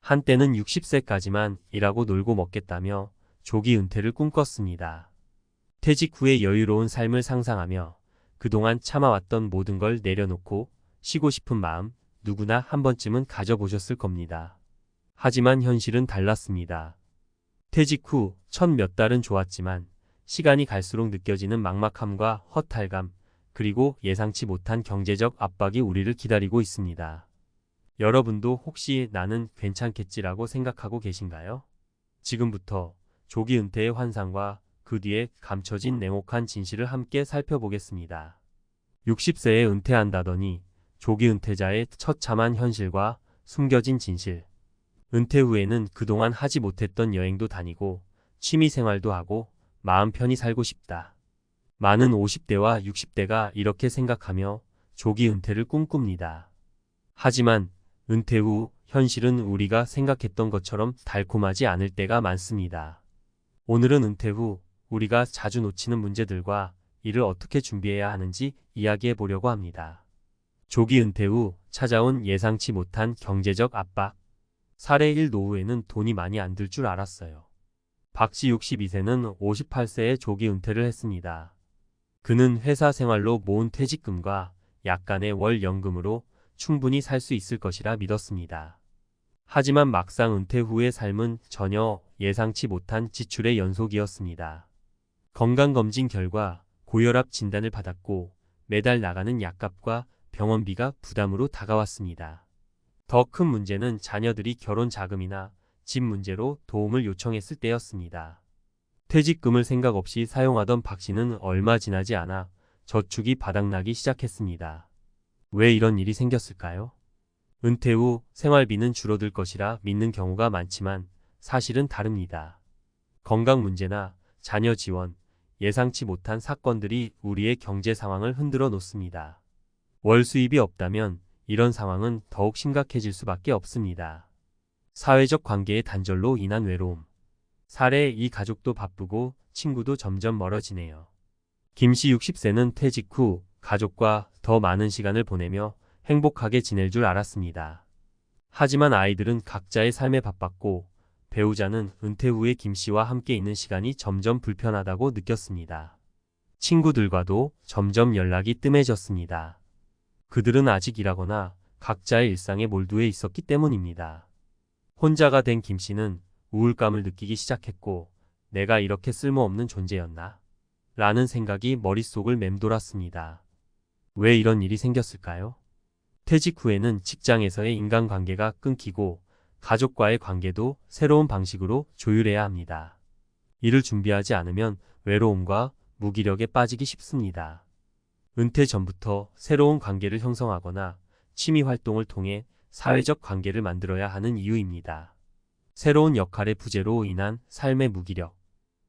한때는 60세까지만 일하고 놀고 먹겠다며 조기 은퇴를 꿈꿨습니다. 퇴직 후의 여유로운 삶을 상상하며 그동안 참아왔던 모든 걸 내려놓고 쉬고 싶은 마음 누구나 한 번쯤은 가져보셨을 겁니다. 하지만 현실은 달랐습니다. 퇴직 후 첫 몇 달은 좋았지만 시간이 갈수록 느껴지는 막막함과 허탈감, 그리고 예상치 못한 경제적 압박이 우리를 기다리고 있습니다. 여러분도 혹시 나는 괜찮겠지라고 생각하고 계신가요? 지금부터 조기 은퇴의 환상과 그 뒤에 감춰진 냉혹한 진실을 함께 살펴보겠습니다. 60세에 은퇴한다더니 조기 은퇴자의 처참한 현실과 숨겨진 진실. 은퇴 후에는 그동안 하지 못했던 여행도 다니고 취미 생활도 하고 마음 편히 살고 싶다. 많은 50대와 60대가 이렇게 생각하며 조기 은퇴를 꿈꿉니다. 하지만 은퇴 후 현실은 우리가 생각했던 것처럼 달콤하지 않을 때가 많습니다. 오늘은 은퇴 후 우리가 자주 놓치는 문제들과 이를 어떻게 준비해야 하는지 이야기해 보려고 합니다. 조기 은퇴 후 찾아온 예상치 못한 경제적 압박. 사례 1. 노후에는 돈이 많이 안 들 줄 알았어요. 박씨 62세는 58세에 조기 은퇴를 했습니다. 그는 회사 생활로 모은 퇴직금과 약간의 월 연금으로 충분히 살 수 있을 것이라 믿었습니다. 하지만 막상 은퇴 후의 삶은 전혀 예상치 못한 지출의 연속이었습니다. 건강검진 결과 고혈압 진단을 받았고 매달 나가는 약값과 병원비가 부담으로 다가왔습니다. 더 큰 문제는 자녀들이 결혼 자금이나 집 문제로 도움을 요청했을 때였습니다. 퇴직금을 생각 없이 사용하던 박 씨는 얼마 지나지 않아 저축이 바닥나기 시작했습니다. 왜 이런 일이 생겼을까요? 은퇴 후 생활비는 줄어들 것이라 믿는 경우가 많지만 사실은 다릅니다. 건강 문제나 자녀 지원, 예상치 못한 사건들이 우리의 경제 상황을 흔들어 놓습니다. 월 수입이 없다면 이런 상황은 더욱 심각해질 수밖에 없습니다. 사회적 관계의 단절로 인한 외로움. 사례 2. 가족도 바쁘고 친구도 점점 멀어지네요. 김씨 60세는 퇴직 후 가족과 더 많은 시간을 보내며 행복하게 지낼 줄 알았습니다. 하지만 아이들은 각자의 삶에 바빴고 배우자는 은퇴 후에 김씨와 함께 있는 시간이 점점 불편하다고 느꼈습니다. 친구들과도 점점 연락이 뜸해졌습니다. 그들은 아직 일하거나 각자의 일상에 몰두해 있었기 때문입니다. 혼자가 된 김씨는 우울감을 느끼기 시작했고 내가 이렇게 쓸모없는 존재였나? 라는 생각이 머릿속을 맴돌았습니다. 왜 이런 일이 생겼을까요? 퇴직 후에는 직장에서의 인간관계가 끊기고 가족과의 관계도 새로운 방식으로 조율해야 합니다. 이를 준비하지 않으면 외로움과 무기력에 빠지기 쉽습니다. 은퇴 전부터 새로운 관계를 형성하거나 취미 활동을 통해 사회적 관계를 만들어야 하는 이유입니다. 새로운 역할의 부재로 인한 삶의 무기력.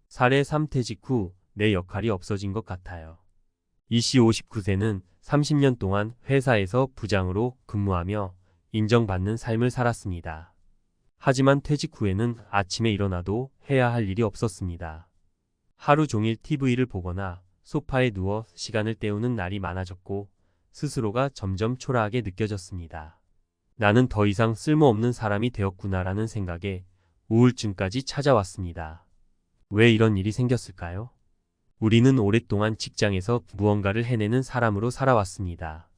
사례 3. 퇴직 후 내 역할이 없어진 것 같아요. 이씨 59세는 30년 동안 회사에서 부장으로 근무하며 인정받는 삶을 살았습니다. 하지만 퇴직 후에는 아침에 일어나도 해야 할 일이 없었습니다. 하루 종일 TV를 보거나 소파에 누워 시간을 때우는 날이 많아졌고 스스로가 점점 초라하게 느껴졌습니다. 나는 더 이상 쓸모없는 사람이 되었구나라는 생각에 우울증까지 찾아왔습니다. 왜 이런 일이 생겼을까요? 우리는 오랫동안 직장에서 무언가를 해내는 사람으로 살아왔습니다.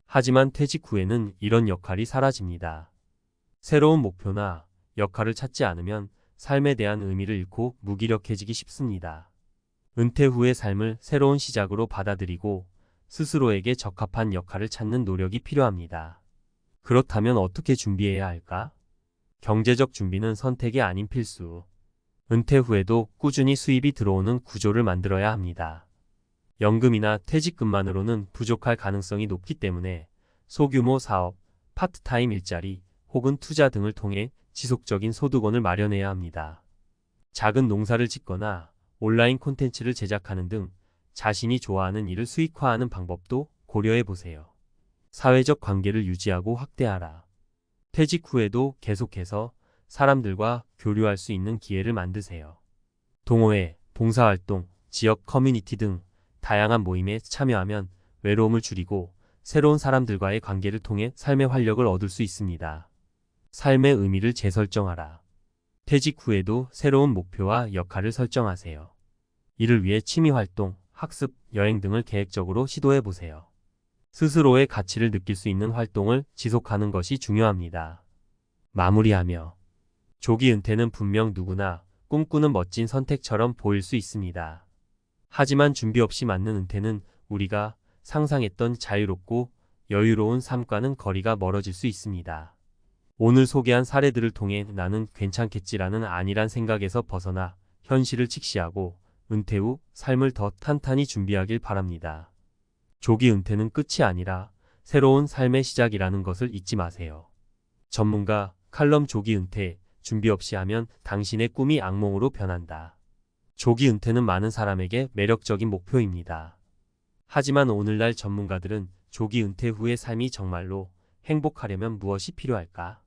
하지만 퇴직 후에는 이런 역할이 사라집니다. 새로운 목표나 역할을 찾지 않으면 삶에 대한 의미를 잃고 무기력해지기 쉽습니다. 은퇴 후의 삶을 새로운 시작으로 받아들이고 스스로에게 적합한 역할을 찾는 노력이 필요합니다. 그렇다면 어떻게 준비해야 할까? 경제적 준비는 선택이 아닌 필수. 은퇴 후에도 꾸준히 수입이 들어오는 구조를 만들어야 합니다. 연금이나 퇴직금만으로는 부족할 가능성이 높기 때문에 소규모 사업, 파트타임 일자리 혹은 투자 등을 통해 지속적인 소득원을 마련해야 합니다. 작은 농사를 짓거나 온라인 콘텐츠를 제작하는 등 자신이 좋아하는 일을 수익화하는 방법도 고려해 보세요. 사회적 관계를 유지하고 확대하라. 퇴직 후에도 계속해서 사람들과 교류할 수 있는 기회를 만드세요. 동호회, 봉사활동, 지역 커뮤니티 등 다양한 모임에 참여하면 외로움을 줄이고 새로운 사람들과의 관계를 통해 삶의 활력을 얻을 수 있습니다. 삶의 의미를 재설정하라. 퇴직 후에도 새로운 목표와 역할을 설정하세요. 이를 위해 취미활동, 학습, 여행 등을 계획적으로 시도해 보세요. 스스로의 가치를 느낄 수 있는 활동을 지속하는 것이 중요합니다. 마무리하며 조기 은퇴는 분명 누구나 꿈꾸는 멋진 선택처럼 보일 수 있습니다. 하지만 준비 없이 맞는 은퇴는 우리가 상상했던 자유롭고 여유로운 삶과는 거리가 멀어질 수 있습니다. 오늘 소개한 사례들을 통해 나는 괜찮겠지라는 안일한 생각에서 벗어나 현실을 직시하고 은퇴 후 삶을 더 탄탄히 준비하길 바랍니다. 조기 은퇴는 끝이 아니라 새로운 삶의 시작이라는 것을 잊지 마세요. 전문가 칼럼 조기 은퇴, 준비 없이 하면 당신의 꿈이 악몽으로 변한다. 조기 은퇴는 많은 사람에게 매력적인 목표입니다. 하지만 오늘날 전문가들은 조기 은퇴 후의 삶이 정말로 행복하려면 무엇이 필요할까?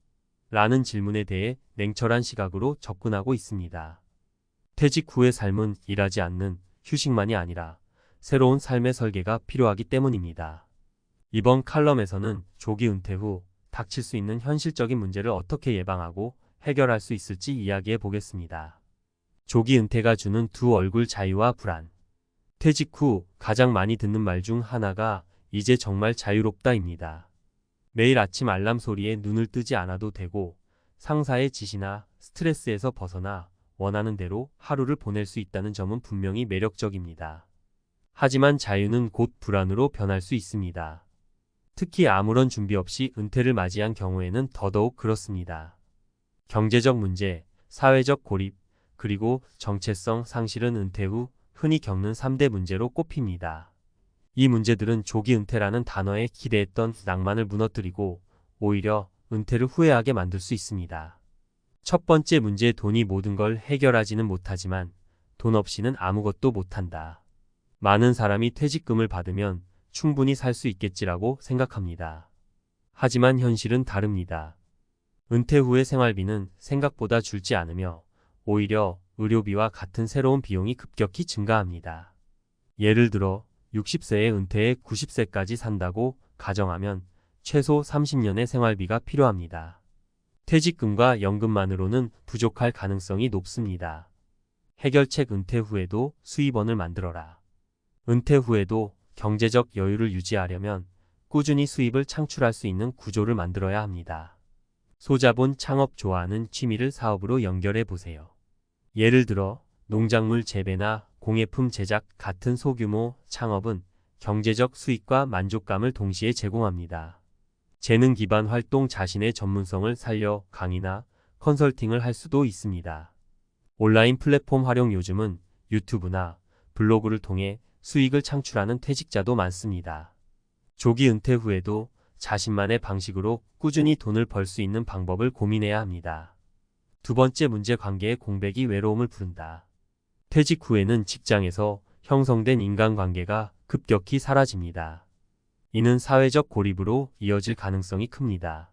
라는 질문에 대해 냉철한 시각으로 접근하고 있습니다. 퇴직 후의 삶은 일하지 않는 휴식만이 아니라 새로운 삶의 설계가 필요하기 때문입니다. 이번 칼럼에서는 조기 은퇴 후 닥칠 수 있는 현실적인 문제를 어떻게 예방하고 해결할 수 있을지 이야기해 보겠습니다. 조기 은퇴가 주는 두 얼굴 자유와 불안. 퇴직 후 가장 많이 듣는 말 중 하나가 이제 정말 자유롭다입니다. 매일 아침 알람 소리에 눈을 뜨지 않아도 되고 상사의 지시나 스트레스에서 벗어나 원하는 대로 하루를 보낼 수 있다는 점은 분명히 매력적입니다. 하지만 자유는 곧 불안으로 변할 수 있습니다. 특히 아무런 준비 없이 은퇴를 맞이한 경우에는 더더욱 그렇습니다. 경제적 문제, 사회적 고립, 그리고 정체성 상실은 은퇴 후 흔히 겪는 3대 문제로 꼽힙니다. 이 문제들은 조기 은퇴라는 단어에 기대했던 낭만을 무너뜨리고 오히려 은퇴를 후회하게 만들 수 있습니다. 첫 번째 문제, 돈이 모든 걸 해결하지는 못하지만 돈 없이는 아무것도 못한다. 많은 사람이 퇴직금을 받으면 충분히 살 수 있겠지라고 생각합니다. 하지만 현실은 다릅니다. 은퇴 후의 생활비는 생각보다 줄지 않으며 오히려 의료비와 같은 새로운 비용이 급격히 증가합니다. 예를 들어 60세에 은퇴해 90세까지 산다고 가정하면 최소 30년의 생활비가 필요합니다. 퇴직금과 연금만으로는 부족할 가능성이 높습니다. 해결책, 은퇴 후에도 수입원을 만들어라. 은퇴 후에도 경제적 여유를 유지하려면 꾸준히 수입을 창출할 수 있는 구조를 만들어야 합니다. 소자본 창업, 좋아하는 취미를 사업으로 연결해 보세요. 예를 들어 농작물 재배나 공예품 제작 같은 소규모 창업은 경제적 수익과 만족감을 동시에 제공합니다. 재능 기반 활동, 자신의 전문성을 살려 강의나 컨설팅을 할 수도 있습니다. 온라인 플랫폼 활용, 요즘은 유튜브나 블로그를 통해 수익을 창출하는 퇴직자도 많습니다. 조기 은퇴 후에도 자신만의 방식으로 꾸준히 돈을 벌 수 있는 방법을 고민해야 합니다. 두 번째 문제, 관계의 공백이 외로움을 부른다. 퇴직 후에는 직장에서 형성된 인간관계가 급격히 사라집니다. 이는 사회적 고립으로 이어질 가능성이 큽니다.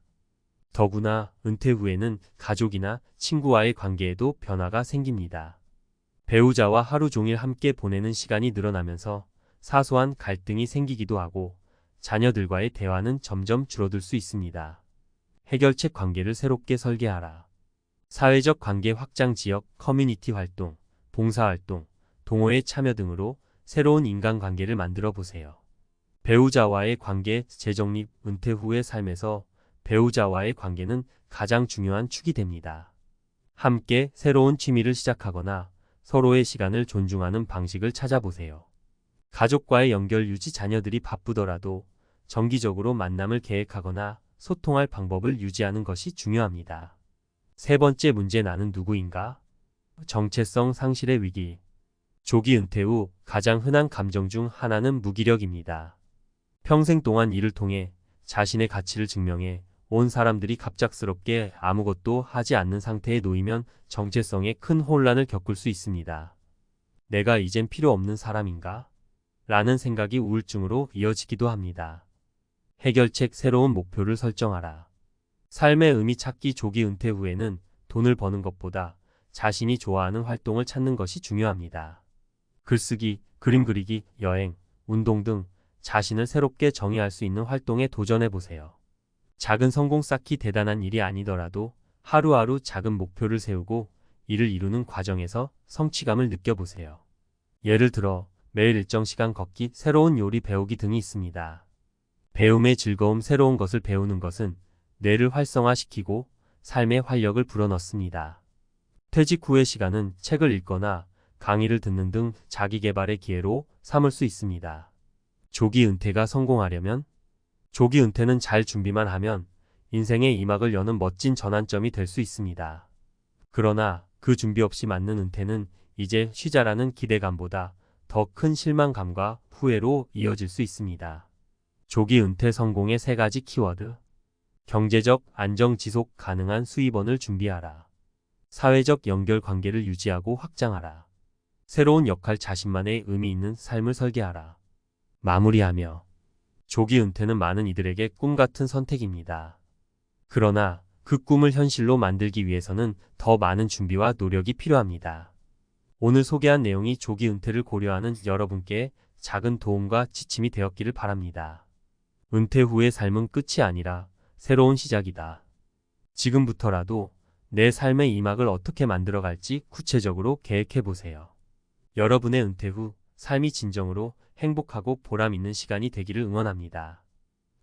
더구나 은퇴 후에는 가족이나 친구와의 관계에도 변화가 생깁니다. 배우자와 하루 종일 함께 보내는 시간이 늘어나면서 사소한 갈등이 생기기도 하고 자녀들과의 대화는 점점 줄어들 수 있습니다. 해결책, 관계를 새롭게 설계하라. 사회적 관계 확장, 지역 커뮤니티 활동, 봉사활동, 동호회 참여 등으로 새로운 인간관계를 만들어 보세요. 배우자와의 관계 재정립, 은퇴 후의 삶에서 배우자와의 관계는 가장 중요한 축이 됩니다. 함께 새로운 취미를 시작하거나 서로의 시간을 존중하는 방식을 찾아보세요. 가족과의 연결 유지, 자녀들이 바쁘더라도 정기적으로 만남을 계획하거나 소통할 방법을 유지하는 것이 중요합니다. 세 번째 문제, 나는 누구인가? 정체성 상실의 위기. 조기 은퇴 후 가장 흔한 감정 중 하나는 무기력입니다. 평생 동안 일을 통해 자신의 가치를 증명해 온 사람들이 갑작스럽게 아무것도 하지 않는 상태에 놓이면 정체성에 큰 혼란을 겪을 수 있습니다. 내가 이젠 필요 없는 사람인가? 라는 생각이 우울증으로 이어지기도 합니다. 해결책, 새로운 목표를 설정하라. 삶의 의미 찾기. 조기 은퇴 후에는 돈을 버는 것보다 자신이 좋아하는 활동을 찾는 것이 중요합니다. 글쓰기, 그림 그리기, 여행, 운동 등 자신을 새롭게 정의할 수 있는 활동에 도전해 보세요. 작은 성공 쌓기 대단한 일이 아니더라도 하루하루 작은 목표를 세우고 이를 이루는 과정에서 성취감을 느껴보세요. 예를 들어 매일 일정 시간 걷기, 새로운 요리 배우기 등이 있습니다. 배움의 즐거움, 새로운 것을 배우는 것은 뇌를 활성화시키고 삶의 활력을 불어넣습니다. 퇴직 후의 시간은 책을 읽거나 강의를 듣는 등 자기계발의 기회로 삼을 수 있습니다. 조기 은퇴가 성공하려면 조기 은퇴는 잘 준비만 하면 인생의 2막을 여는 멋진 전환점이 될 수 있습니다. 그러나 그 준비 없이 맞는 은퇴는 이제 쉬자라는 기대감보다 더 큰 실망감과 후회로 이어질 수 있습니다. 조기 은퇴 성공의 3가지 키워드. 경제적 안정, 지속 가능한 수입원을 준비하라. 사회적 연결 관계를 유지하고 확장하라. 새로운 역할, 자신만의 의미 있는 삶을 설계하라. 마무리하며 조기 은퇴는 많은 이들에게 꿈 같은 선택입니다. 그러나 그 꿈을 현실로 만들기 위해서는 더 많은 준비와 노력이 필요합니다. 오늘 소개한 내용이 조기 은퇴를 고려하는 여러분께 작은 도움과 지침이 되었기를 바랍니다. 은퇴 후의 삶은 끝이 아니라 새로운 시작이다. 지금부터라도 내 삶의 2막을 어떻게 만들어갈지 구체적으로 계획해보세요. 여러분의 은퇴 후 삶이 진정으로 행복하고 보람 있는 시간이 되기를 응원합니다.